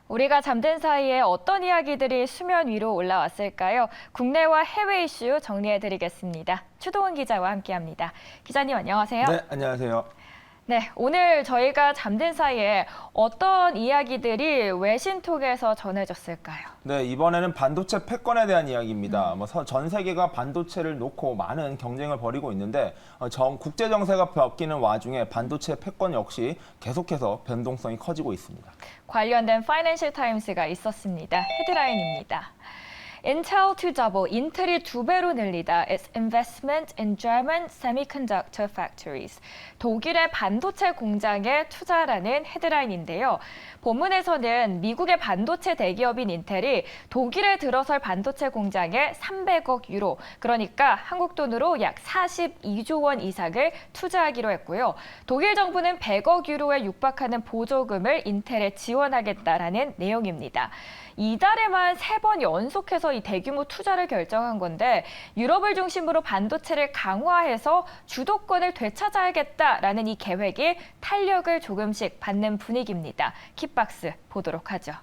우리가 잠든 사이에 어떤 이야기들이 수면 위로 올라왔을까요? 국내와 해외 이슈 정리해드리겠습니다. 추동훈 기자와 함께합니다. 기자님 안녕하세요. 네, 안녕하세요. 네, 오늘 저희가 잠든 사이에 어떤 이야기들이 외신톡에서 전해졌을까요? 네, 이번에는 반도체 패권에 대한 이야기입니다. 전 세계가 반도체를 놓고 많은 경쟁을 벌이고 있는데 국제 정세가 바뀌는 와중에 반도체 패권 역시 계속해서 변동성이 커지고 있습니다. 관련된 파이낸셜 타임스가 있었습니다. 헤드라인입니다. Intel to double, 인텔이 2배로 늘리다 its investment in German semiconductor factories. 독일의 반도체 공장에 투자라는 헤드라인인데요. 본문에서는 미국의 반도체 대기업인 인텔이 독일에 들어설 반도체 공장에 300억 유로, 그러니까 한국 돈으로 약 42조 원 이상을 투자하기로 했고요. 독일 정부는 100억 유로에 육박하는 보조금을 인텔에 지원하겠다라는 내용입니다. 이달에만 3번 연속해서 이 대규모 투자를 결정한 건데 유럽을 중심으로 반도체를 강화해서 주도권을 되찾아야겠다라는 이 계획이 탄력을 조금씩 받는 분위기입니다. 킥박스 보도록 하죠.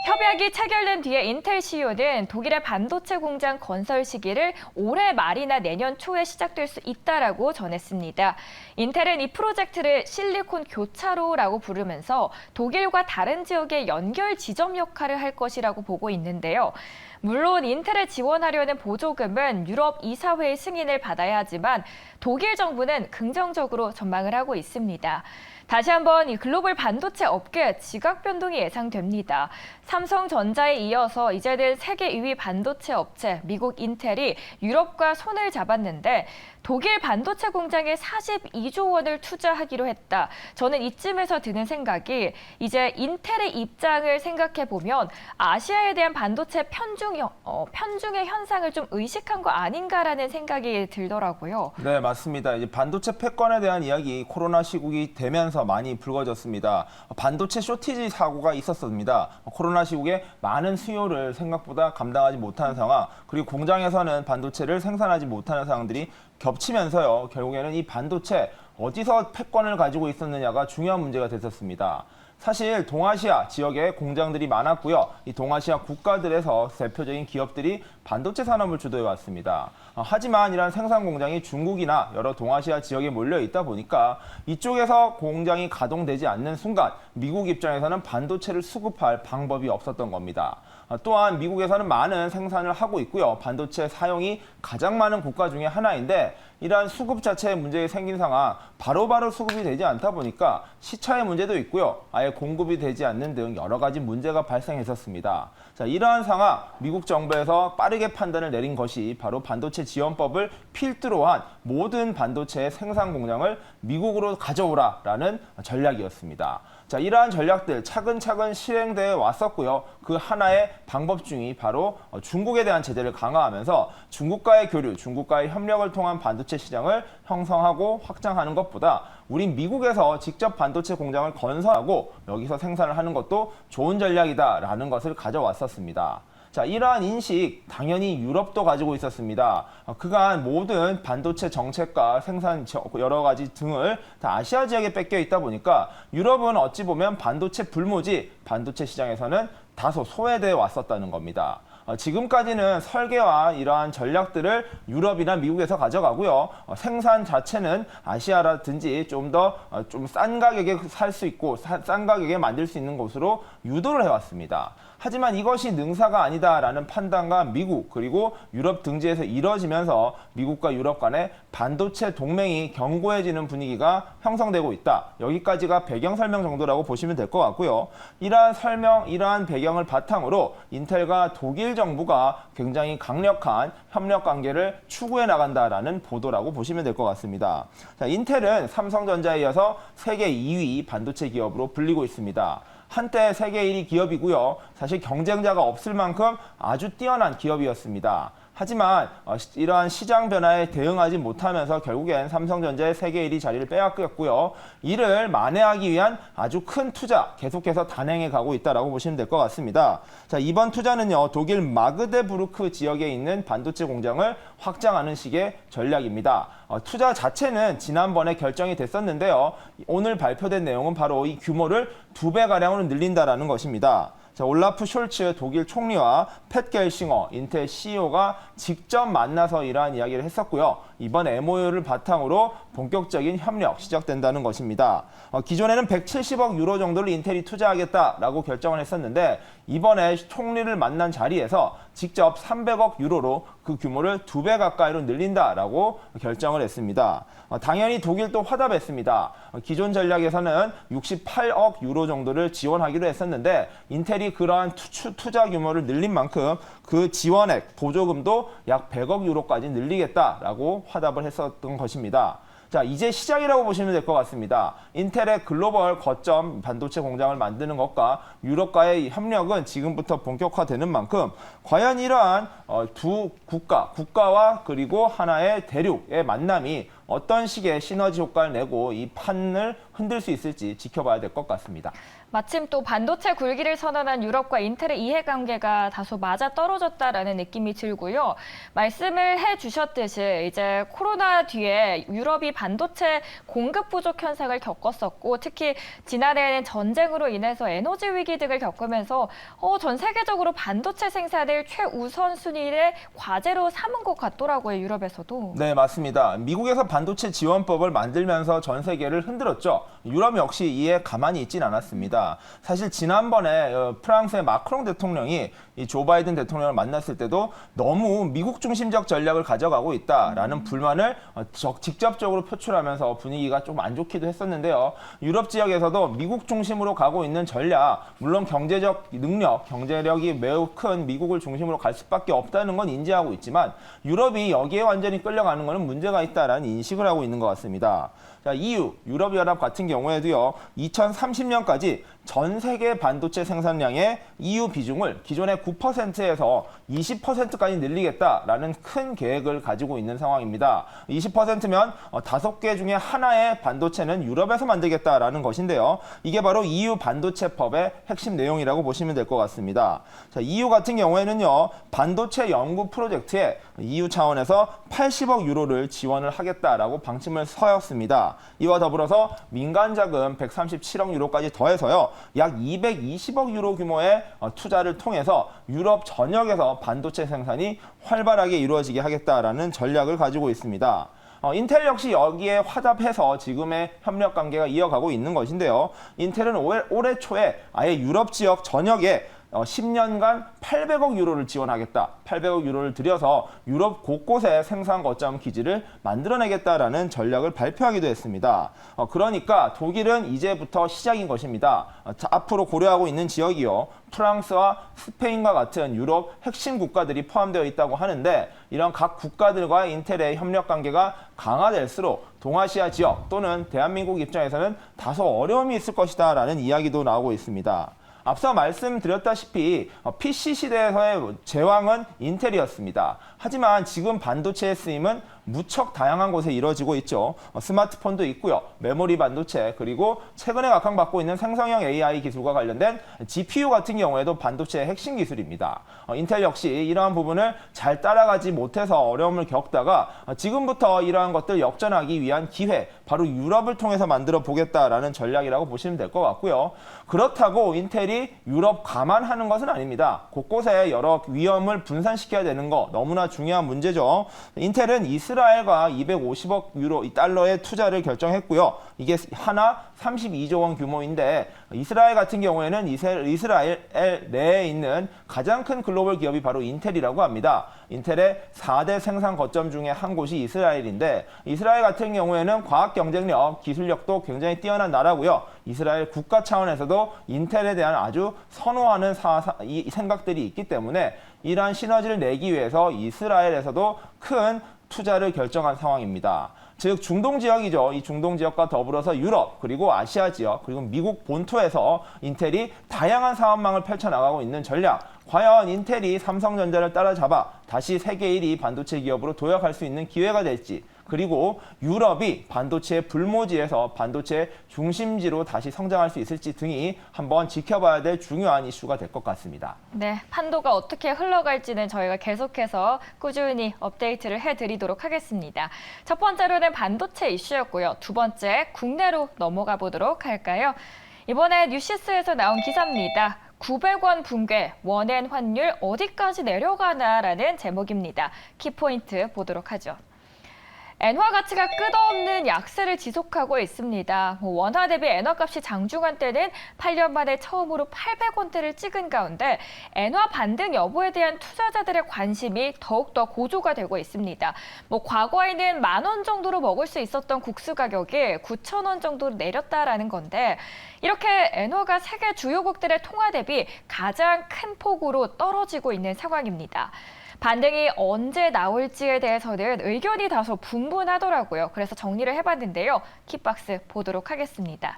협약이 체결된 뒤에 인텔 CEO는 독일의 반도체 공장 건설 시기를 올해 말이나 내년 초에 시작될 수 있다라고 전했습니다. 인텔은 이 프로젝트를 실리콘 교차로라고 부르면서 독일과 다른 지역의 연결 지점 역할을 할 것이라고 보고 있는데요. 물론 인텔에 지원하려는 보조금은 유럽 이사회의 승인을 받아야 하지만 독일 정부는 긍정적으로 전망을 하고 있습니다. 다시 한번 이 글로벌 반도체 업계 지각 변동이 예상됩니다. 삼성전자에 이어서 이제는 세계 2위 반도체 업체 미국 인텔이 유럽과 손을 잡았는데 독일 반도체 공장에 42조 원을 투자하기로 했다. 저는 이쯤에서 드는 생각이 이제 인텔의 입장을 생각해 보면 아시아에 대한 반도체 편중의 현상을 좀 의식한 거 아닌가라는 생각이 들더라고요. 네, 맞습니다. 이제 반도체 패권에 대한 이야기 코로나 시국이 되면서 많이 불거졌습니다. 반도체 쇼티지 사고가 있었습니다. 코로나 시국에 많은 수요를 생각보다 감당하지 못하는 상황, 그리고 공장에서는 반도체를 생산하지 못하는 상황들이 겹치면서요. 결국에는 이 반도체 어디서 패권을 가지고 있었느냐가 중요한 문제가 됐었습니다. 사실 동아시아 지역에 공장들이 많았고요. 이 동아시아 국가들에서 대표적인 기업들이 반도체 산업을 주도해 왔습니다. 하지만 이런 생산 공장이 중국이나 여러 동아시아 지역에 몰려 있다 보니까 이쪽에서 공장이 가동되지 않는 순간 미국 입장에서는 반도체를 수급할 방법이 없었던 겁니다. 또한 미국에서는 많은 생산을 하고 있고요. 반도체 사용이 가장 많은 국가 중에 하나인데 이러한 수급 자체에 문제가 생긴 상황, 바로바로 수급이 되지 않다 보니까 시차의 문제도 있고요. 아예 공급이 되지 않는 등 여러 가지 문제가 발생했었습니다. 자, 이러한 상황, 미국 정부에서 빠르게 판단을 내린 것이 바로 반도체 지원법을 필두로 한 모든 반도체 생산 공장을 미국으로 가져오라라는 전략이었습니다. 자, 이러한 전략들 차근차근 실행되어 왔었고요. 그 하나의 방법 중이 바로 중국에 대한 제재를 강화하면서 중국과의 교류, 중국과의 협력을 통한 반도체 시장을 형성하고 확장하는 것보다 우린 미국에서 직접 반도체 공장을 건설하고 여기서 생산을 하는 것도 좋은 전략이다라는 것을 가져왔었습니다. 자, 이러한 인식 당연히 유럽도 가지고 있었습니다. 그간 모든 반도체 정책과 생산 여러 가지 등을 다 아시아 지역에 뺏겨 있다 보니까 유럽은 어찌 보면 반도체 불모지, 반도체 시장에서는 다소 소외되어 왔었다는 겁니다. 지금까지는 설계와 이러한 전략들을 유럽이나 미국에서 가져가고요. 생산 자체는 아시아라든지 좀 더 좀 싼 가격에 살 수 있고 싼 가격에 만들 수 있는 곳으로 유도를 해왔습니다. 하지만 이것이 능사가 아니다라는 판단과 미국 그리고 유럽 등지에서 이뤄지면서 미국과 유럽 간의 반도체 동맹이 견고해지는 분위기가 형성되고 있다. 여기까지가 배경 설명 정도라고 보시면 될 것 같고요. 이러한 배경을 바탕으로 인텔과 독일 정부가 굉장히 강력한 협력 관계를 추구해 나간다라는 보도라고 보시면 될 것 같습니다. 자, 인텔은 삼성전자에 이어서 세계 2위 반도체 기업으로 불리고 있습니다. 한때 세계 1위 기업이고요. 사실 경쟁자가 없을 만큼 아주 뛰어난 기업이었습니다. 하지만 이러한 시장 변화에 대응하지 못하면서 결국엔 삼성전자의 세계 1위 자리를 빼앗겼고요. 이를 만회하기 위한 아주 큰 투자 계속해서 단행해 가고 있다라고 보시면 될 것 같습니다. 자, 이번 투자는요, 독일 마그데부르크 지역에 있는 반도체 공장을 확장하는 식의 전략입니다. 투자 자체는 지난번에 결정이 됐었는데요. 오늘 발표된 내용은 바로 이 규모를 2배가량으로 늘린다라는 것입니다. 자, 올라프 숄츠 독일 총리와 팻 겔싱어 인텔 CEO가 직접 만나서 이러한 이야기를 했었고요. 이번 MOU를 바탕으로 본격적인 협력 시작된다는 것입니다. 기존에는 170억 유로 정도를 인텔이 투자하겠다라고 결정을 했었는데 이번에 총리를 만난 자리에서 직접 300억 유로로 그 규모를 2배 가까이로 늘린다라고 결정을 했습니다. 당연히 독일도 화답했습니다. 기존 전략에서는 68억 유로 정도를 지원하기로 했었는데 인텔이 그러한 투자 규모를 늘린 만큼 그 지원액, 보조금도 약 100억 유로까지 늘리겠다라고 화답을 했었던 것입니다. 자, 이제 시작이라고 보시면 될 것 같습니다. 인텔의 글로벌 거점 반도체 공장을 만드는 것과 유럽과의 협력은 지금부터 본격화되는 만큼 과연 이러한 두 국가와 그리고 하나의 대륙의 만남이 어떤 식의 시너지 효과를 내고 이 판을 흔들 수 있을지 지켜봐야 될 것 같습니다. 마침 또 반도체 굴기를 선언한 유럽과 인텔의 이해관계가 다소 맞아떨어졌다라는 느낌이 들고요. 말씀을 해주셨듯이 이제 코로나 뒤에 유럽이 반도체 공급 부족 현상을 겪었었고 특히 지난해에는 전쟁으로 인해서 에너지 위기 등을 겪으면서 전 세계적으로 반도체 생산을 최우선 순위의 과제로 삼은 것 같더라고요. 유럽에서도. 네, 맞습니다. 미국에서 반도체 지원법을 만들면서 전 세계를 흔들었죠. 유럽 역시 이에 가만히 있진 않았습니다. 사실 지난번에 프랑스의 마크롱 대통령이 이 조 바이든 대통령을 만났을 때도 너무 미국 중심적 전략을 가져가고 있다라는 불만을 직접적으로 표출하면서 분위기가 좀 안 좋기도 했었는데요. 유럽 지역에서도 미국 중심으로 가고 있는 전략, 물론 경제적 능력, 경제력이 매우 큰 미국을 중심으로 갈 수밖에 없다는 건 인지하고 있지만 유럽이 여기에 완전히 끌려가는 것은 문제가 있다라는 인식을 하고 있는 것 같습니다. 자, EU, 유럽연합 같은 경우에도요, 2030년까지 전 세계 반도체 생산량의 EU 비중을 기존의 9%에서 20%까지 늘리겠다라는 큰 계획을 가지고 있는 상황입니다. 20%면 5개 중에 하나의 반도체는 유럽에서 만들겠다라는 것인데요. 이게 바로 EU 반도체법의 핵심 내용이라고 보시면 될 것 같습니다. 자, EU 같은 경우에는요, 반도체 연구 프로젝트에 EU 차원에서 80억 유로를 지원을 하겠다라고 방침을 서였습니다. 이와 더불어서 민간 자금 137억 유로까지 더해서요, 약 220억 유로 규모의 투자를 통해서 유럽 전역에서 반도체 생산이 활발하게 이루어지게 하겠다라는 전략을 가지고 있습니다. 인텔 역시 여기에 화답해서 지금의 협력 관계가 이어가고 있는 것인데요. 인텔은 올해 초에 아예 유럽 지역 전역에 10년간 800억 유로를 지원하겠다. 800억 유로를 들여서 유럽 곳곳에 생산 거점 기지를 만들어내겠다라는 전략을 발표하기도 했습니다. 그러니까 독일은 이제부터 시작인 것입니다. 앞으로 고려하고 있는 지역이요, 프랑스와 스페인과 같은 유럽 핵심 국가들이 포함되어 있다고 하는데 이런 각 국가들과 인텔의 협력 관계가 강화될수록 동아시아 지역 또는 대한민국 입장에서는 다소 어려움이 있을 것이다라는 이야기도 나오고 있습니다. 앞서 말씀드렸다시피 PC 시대에서의 제왕은 인텔이었습니다. 하지만 지금 반도체의 쓰임은 무척 다양한 곳에 이루어지고 있죠. 스마트폰도 있고요. 메모리 반도체, 그리고 최근에 각광받고 있는 생성형 AI 기술과 관련된 GPU 같은 경우에도 반도체의 핵심 기술입니다. 인텔 역시 이러한 부분을 잘 따라가지 못해서 어려움을 겪다가 지금부터 이러한 것들 역전하기 위한 기회, 바로 유럽을 통해서 만들어 보겠다라는 전략이라고 보시면 될 것 같고요. 그렇다고 인텔이 유럽 감안하는 것은 아닙니다. 곳곳에 여러 위험을 분산시켜야 되는 거 너무나 중요한 문제죠. 인텔은 이스라엘과 250억 유로 달러의 투자를 결정했고요. 이게 하나 32조 원 규모인데 이스라엘 같은 경우에는 이스라엘 내에 있는 가장 큰 글로벌 기업이 바로 인텔이라고 합니다. 인텔의 4대 생산 거점 중에 한 곳이 이스라엘인데 이스라엘 같은 경우에는 과학 경쟁력, 기술력도 굉장히 뛰어난 나라고요. 이스라엘 국가 차원에서도 인텔에 대한 아주 선호하는 이 생각들이 있기 때문에 이러한 시너지를 내기 위해서 이스라엘에서도 큰 투자를 결정한 상황입니다. 즉 중동 지역이죠. 이 중동 지역과 더불어서 유럽, 그리고 아시아 지역, 그리고 미국 본토에서 인텔이 다양한 사업망을 펼쳐나가고 있는 전략. 과연 인텔이 삼성전자를 따라잡아 다시 세계 1위 반도체 기업으로 도약할 수 있는 기회가 될지, 그리고 유럽이 반도체 불모지에서 반도체 중심지로 다시 성장할 수 있을지 등이 한번 지켜봐야 될 중요한 이슈가 될 것 같습니다. 네, 판도가 어떻게 흘러갈지는 저희가 계속해서 꾸준히 업데이트를 해드리도록 하겠습니다. 첫 번째로는 반도체 이슈였고요. 두 번째, 국내로 넘어가 보도록 할까요? 이번에 뉴시스에서 나온 기사입니다. 900원 붕괴, 원엔 환율 어디까지 내려가나라는 제목입니다. 키포인트 보도록 하죠. 엔화 가치가 끝없는 약세를 지속하고 있습니다. 원화 대비 엔화 값이 장중한 때는 8년 만에 처음으로 800원대를 찍은 가운데 엔화 반등 여부에 대한 투자자들의 관심이 더욱더 고조가 되고 있습니다. 과거에는 10,000원 정도로 먹을 수 있었던 국수 가격이 9,000원 정도로 내렸다라는 건데, 이렇게 엔화가 세계 주요국들의 통화 대비 가장 큰 폭으로 떨어지고 있는 상황입니다. 반등이 언제 나올지에 대해서는 의견이 다소 분분하더라고요. 그래서 정리를 해봤는데요. 킥박스 보도록 하겠습니다.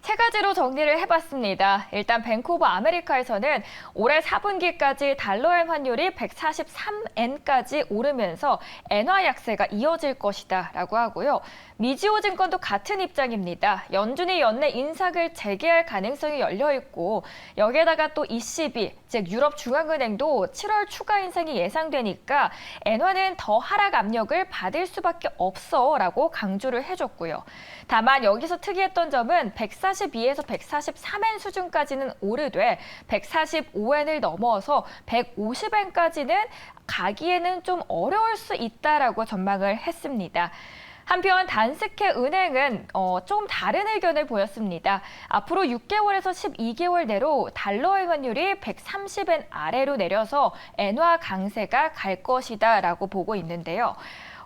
세 가지로 정리를 해봤습니다. 일단 뱅크 오브 아메리카에서는 올해 4분기까지 달러엔 환율이 143엔까지 오르면서 엔화 약세가 이어질 것이다 라고 하고요. 미지오증권도 같은 입장입니다. 연준이 연내 인상을 재개할 가능성이 열려있고, 여기에다가 또 ECB, 즉 유럽 중앙은행도 7월 추가 인상이 예상되니까 엔화는 더 하락 압력을 받을 수밖에 없어 라고 강조를 해줬고요. 다만 여기서 특이했던 점은 142에서 143엔 수준까지는 오르되 145엔을 넘어서 150엔까지는 가기에는 좀 어려울 수 있다라고 전망을 했습니다. 한편 단스케 은행은 좀 다른 의견을 보였습니다. 앞으로 6개월에서 12개월 내로 달러의 환율이 130엔 아래로 내려서 엔화 강세가 갈 것이다라고 보고 있는데요.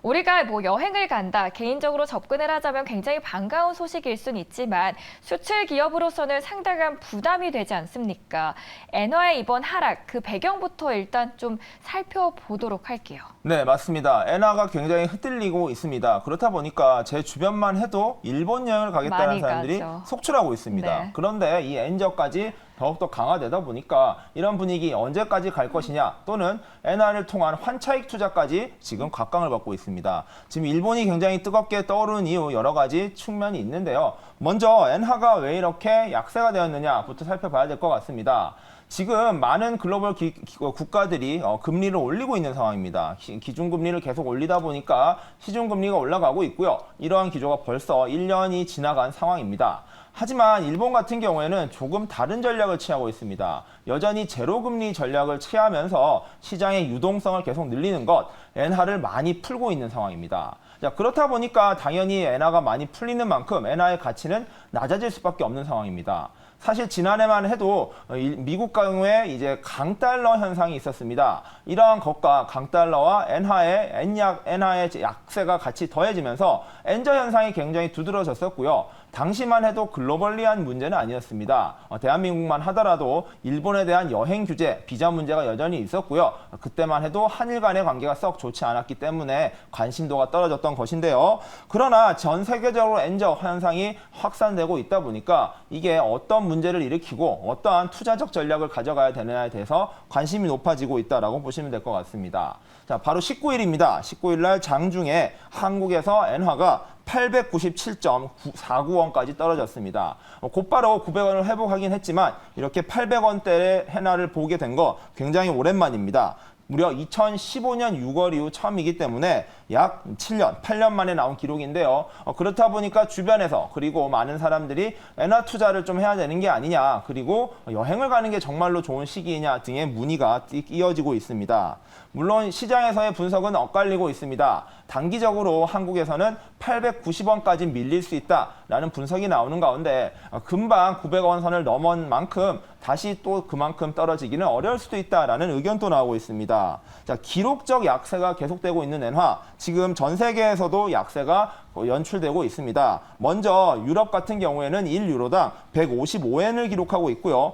우리가 여행을 간다, 개인적으로 접근을 하자면 굉장히 반가운 소식일 수는 있지만 수출 기업으로서는 상당한 부담이 되지 않습니까? 엔화의 이번 하락, 그 배경부터 일단 좀 살펴보도록 할게요. 네, 맞습니다. 엔화가 굉장히 흔들리고 있습니다. 그렇다 보니까 제 주변만 해도 일본 여행을 가겠다는 많이 사람들이 가죠. 속출하고 있습니다. 네. 그런데 이 엔저까지 더욱더 강화되다 보니까 이런 분위기 언제까지 갈 것이냐, 또는 엔화를 통한 환차익 투자까지 지금 각광을 받고 있습니다. 지금 일본이 굉장히 뜨겁게 떠오르는 이유 여러 가지 측면이 있는데요. 먼저 엔화가 왜 이렇게 약세가 되었느냐부터 살펴봐야 될 것 같습니다. 지금 많은 글로벌 국가들이 금리를 올리고 있는 상황입니다. 기준금리를 계속 올리다 보니까 시중금리가 올라가고 있고요. 이러한 기조가 벌써 1년이 지나간 상황입니다. 하지만 일본 같은 경우에는 조금 다른 전략을 취하고 있습니다. 여전히 제로금리 전략을 취하면서 시장의 유동성을 계속 늘리는 것, 엔화를 많이 풀고 있는 상황입니다. 자, 그렇다 보니까 당연히 엔화가 많이 풀리는 만큼 엔화의 가치는 낮아질 수밖에 없는 상황입니다. 사실 지난해만 해도 미국 경우에 이제 강달러 현상이 있었습니다. 이러한 것과 강달러와 엔화의 약세가 같이 더해지면서 엔저 현상이 굉장히 두드러졌었고요. 당시만 해도 글로벌리한 문제는 아니었습니다. 대한민국만 하더라도 일본에 대한 여행 규제, 비자 문제가 여전히 있었고요. 그때만 해도 한일 간의 관계가 썩 좋지 않았기 때문에 관심도가 떨어졌던 것인데요. 그러나 전 세계적으로 엔저 현상이 확산되고 있다 보니까 이게 어떤 문제를 일으키고 어떠한 투자적 전략을 가져가야 되느냐에 대해서 관심이 높아지고 있다라고 보시면 될 것 같습니다. 자, 바로 19일입니다. 19일 날 장중에 한국에서 엔화가 897.49원까지 떨어졌습니다. 곧바로 900원을 회복하긴 했지만 이렇게 800원대의 엔화를 보게 된 거 굉장히 오랜만입니다. 무려 2015년 6월 이후 처음이기 때문에 약 7년, 8년 만에 나온 기록인데요. 그렇다 보니까 주변에서, 그리고 많은 사람들이 엔화 투자를 좀 해야 되는 게 아니냐, 그리고 여행을 가는 게 정말로 좋은 시기이냐 등의 문의가 이어지고 있습니다. 물론 시장에서의 분석은 엇갈리고 있습니다. 단기적으로 한국에서는 890원까지 밀릴 수 있다라는 분석이 나오는 가운데 금방 900원 선을 넘은 만큼 다시 또 그만큼 떨어지기는 어려울 수도 있다라는 의견도 나오고 있습니다. 자, 기록적 약세가 계속되고 있는 엔화, 지금 전 세계에서도 약세가 연출되고 있습니다. 먼저 유럽 같은 경우에는 1유로당 155엔을 기록하고 있고요.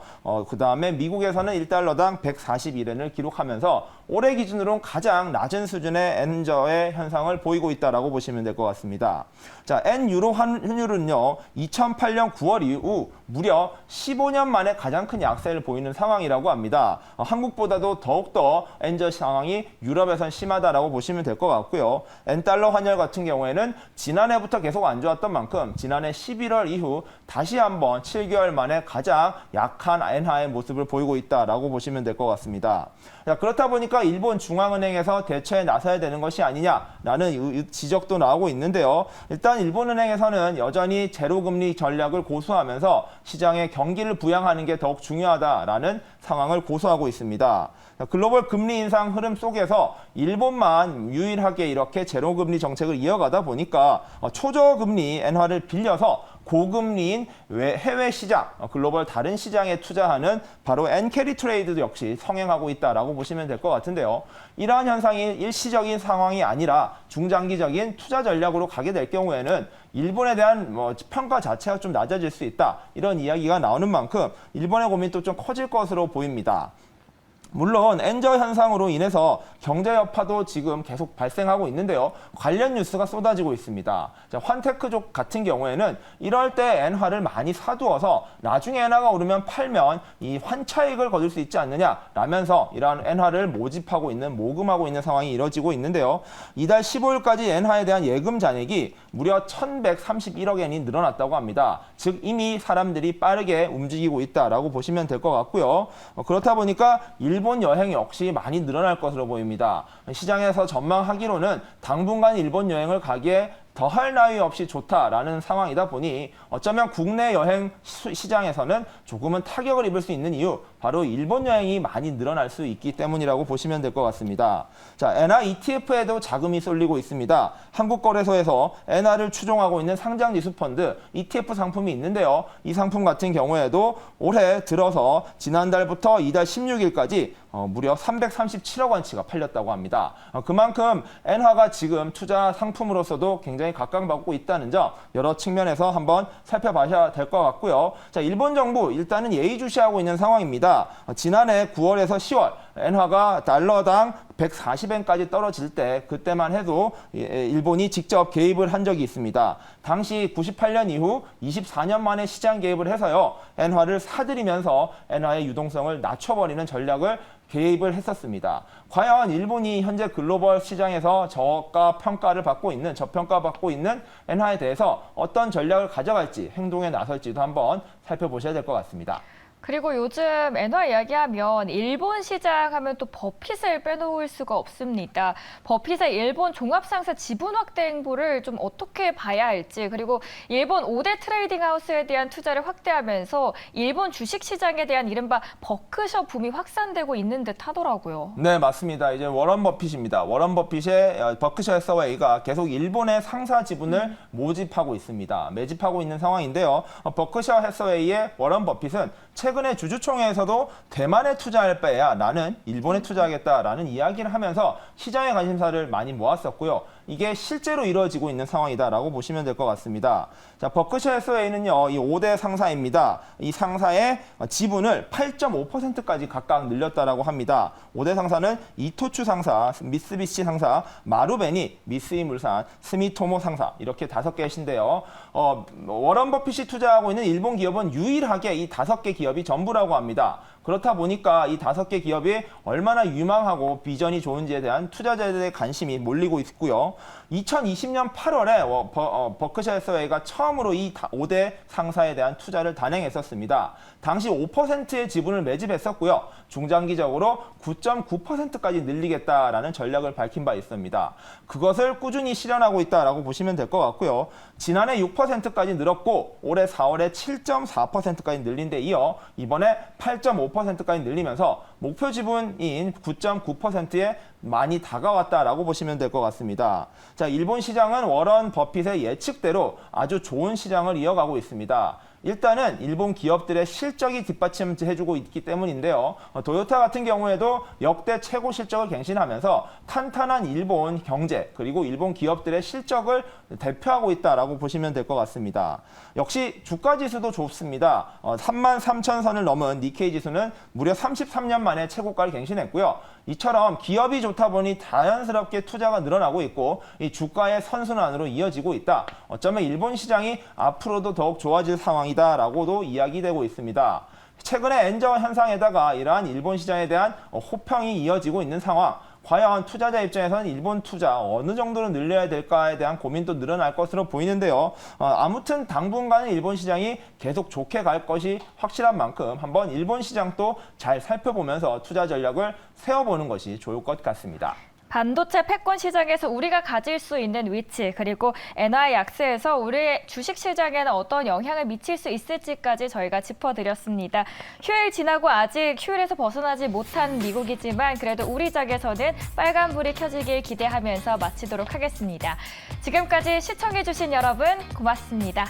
그다음에 미국에서는 1달러당 141엔을 기록하면서 올해 기준으로는 가장 낮은 수준의 엔저의 현상을 보이고 있다라고 보시면 될 것 같습니다. 자, 엔 유로 환율은요, 2008년 9월 이후 무려 15년 만에 가장 큰 약세를 보이는 상황이라고 합니다. 한국보다도 더욱더 엔저 상황이 유럽에선 심하다라고 보시면 될 것 같고요. 엔달러 환율 같은 경우에는 지난해부터 계속 안 좋았던 만큼 지난해 11월 이후 다시 한번 7개월 만에 가장 약한 엔화의 모습을 보이고 있다라고 보시면 될 것 같습니다. 자, 그렇다 보니까 일본 중앙은행에서 대처에 나서야 되는 것이 아니냐라는 지적도 나오고 있는데요. 일단 일본은행에서는 여전히 제로금리 전략을 고수하면서 시장에 경기를 부양하는 게 더욱 중요하다라는 상황을 고수하고 있습니다. 글로벌 금리 인상 흐름 속에서 일본만 유일하게 이렇게 제로금리 정책을 이어가다 보니까 초저금리 엔화를 빌려서 고금리인 해외 시장, 글로벌 다른 시장에 투자하는 바로 엔캐리 트레이드도 역시 성행하고 있다라고 보시면 될 것 같은데요. 이러한 현상이 일시적인 상황이 아니라 중장기적인 투자 전략으로 가게 될 경우에는 일본에 대한 평가 자체가 좀 낮아질 수 있다. 이런 이야기가 나오는 만큼 일본의 고민도 좀 커질 것으로 보입니다. 물론 엔저 현상으로 인해서 경제 여파도 지금 계속 발생하고 있는데요. 관련 뉴스가 쏟아지고 있습니다. 자, 환테크족 같은 경우에는 이럴 때 엔화를 많이 사두어서 나중에 엔화가 오르면 팔면 이 환차익을 거둘 수 있지 않느냐라면서 이러한 엔화를 모금하고 있는 상황이 이뤄지고 있는데요. 이달 15일까지 엔화에 대한 예금 잔액이 무려 1,131억 엔이 늘어났다고 합니다. 즉 이미 사람들이 빠르게 움직이고 있다라고 보시면 될 것 같고요. 그렇다 보니까 일본 여행 역시 많이 늘어날 것으로 보입니다. 시장에서 전망하기로는 당분간 일본 여행을 가기에 더할 나위 없이 좋다라는 상황이다 보니 어쩌면 국내 여행 시장에서는 조금은 타격을 입을 수 있는 이유, 바로 일본 여행이 많이 늘어날 수 있기 때문이라고 보시면 될 것 같습니다. 자, 엔화 ETF에도 자금이 쏠리고 있습니다. 한국거래소에서 엔화를 추종하고 있는 상장지수 펀드 ETF 상품이 있는데요. 이 상품 같은 경우에도 올해 들어서 지난달부터 이달 16일까지 무려 337억 원치가 팔렸다고 합니다. 그만큼 엔화가 지금 투자 상품으로서도 굉장히 각광받고 있다는 점 여러 측면에서 한번 살펴봐야 될 것 같고요. 자, 일본 정부 일단은 예의주시하고 있는 상황입니다. 지난해 9월에서 10월 엔화가 달러당 140엔까지 떨어질 때 그때만 해도 일본이 직접 개입을 한 적이 있습니다. 당시 98년 이후 24년 만에 시장 개입을 해서요. 엔화를 사들이면서 엔화의 유동성을 낮춰버리는 전략을 개입을 했었습니다. 과연 일본이 현재 글로벌 시장에서 저평가를 받고 있는 엔화에 대해서 어떤 전략을 가져갈지, 행동에 나설지도 한번 살펴보셔야 될 것 같습니다. 그리고 요즘 엔화 이야기하면 일본 시장 하면 또 버핏을 빼놓을 수가 없습니다. 버핏의 일본 종합상사 지분 확대 행보를 좀 어떻게 봐야 할지, 그리고 일본 5대 트레이딩 하우스에 대한 투자를 확대하면서 일본 주식 시장에 대한 이른바 버크셔 붐이 확산되고 있는 듯 하더라고요. 네, 맞습니다. 이제 워런 버핏입니다. 워런 버핏의 버크셔 해서웨이가 계속 일본의 상사 지분을 모집하고 있습니다. 매집하고 있는 상황인데요. 버크셔 해서웨이의 워런 버핏은 최근에 주주총회에서도 대만에 투자할 바에야 나는 일본에 투자하겠다라는 이야기를 하면서 시장의 관심사를 많이 모았었고요. 이게 실제로 이루어지고 있는 상황이다라고 보시면 될 것 같습니다. 자, 버크셔 해서웨이는요, 이 5대 상사입니다. 이 상사의 지분을 8.5%까지 각각 늘렸다라고 합니다. 5대 상사는 이토추 상사, 미쓰비시 상사, 마루베니, 미쓰이물산, 스미토모 상사, 이렇게 5개신데요. 워런 버핏이 투자하고 있는 일본 기업은 유일하게 이 5개 기업이 전부라고 합니다. 그렇다 보니까 이 5개 기업이 얼마나 유망하고 비전이 좋은지에 대한 투자자들의 관심이 몰리고 있고요. 2020년 8월에 버크셔 해서웨이가 처음으로 이 5대 상사에 대한 투자를 단행했었습니다. 당시 5%의 지분을 매집했었고요. 중장기적으로 9.9%까지 늘리겠다라는 전략을 밝힌 바 있습니다. 그것을 꾸준히 실현하고 있다라고 보시면 될 것 같고요. 지난해 6%까지 늘었고 올해 4월에 7.4%까지 늘린 데 이어 이번에 8.5%까지 늘리면서 목표 지분인 9.9%에 많이 다가왔다라고 보시면 될 것 같습니다. 자, 일본 시장은 워런 버핏의 예측대로 아주 좋은 시장을 이어가고 있습니다. 일단은 일본 기업들의 실적이 뒷받침해주고 있기 때문인데요. 도요타 같은 경우에도 역대 최고 실적을 갱신하면서 탄탄한 일본 경제 그리고 일본 기업들의 실적을 대표하고 있다라고 보시면 될 것 같습니다. 역시 주가 지수도 좋습니다. 33,000선을 넘은 니케이 지수는 무려 33년 만에 최고가를 갱신했고요. 이처럼 기업이 좋다 보니 자연스럽게 투자가 늘어나고 있고 이 주가의 선순환으로 이어지고 있다. 어쩌면 일본 시장이 앞으로도 더욱 좋아질 상황이다라고도 이야기되고 있습니다. 최근에 엔저 현상에다가 이러한 일본 시장에 대한 호평이 이어지고 있는 상황. 과연 투자자 입장에서는 일본 투자 어느 정도로 늘려야 될까에 대한 고민도 늘어날 것으로 보이는데요. 아무튼 당분간은 일본 시장이 계속 좋게 갈 것이 확실한 만큼 한번 일본 시장도 잘 살펴보면서 투자 전략을 세워보는 것이 좋을 것 같습니다. 반도체 패권 시장에서 우리가 가질 수 있는 위치 그리고 엔화의 약세에서 우리의 주식 시장에는 어떤 영향을 미칠 수 있을지까지 저희가 짚어드렸습니다. 휴일 지나고 아직 휴일에서 벗어나지 못한 미국이지만 그래도 우리 장에서는 빨간불이 켜지길 기대하면서 마치도록 하겠습니다. 지금까지 시청해주신 여러분 고맙습니다.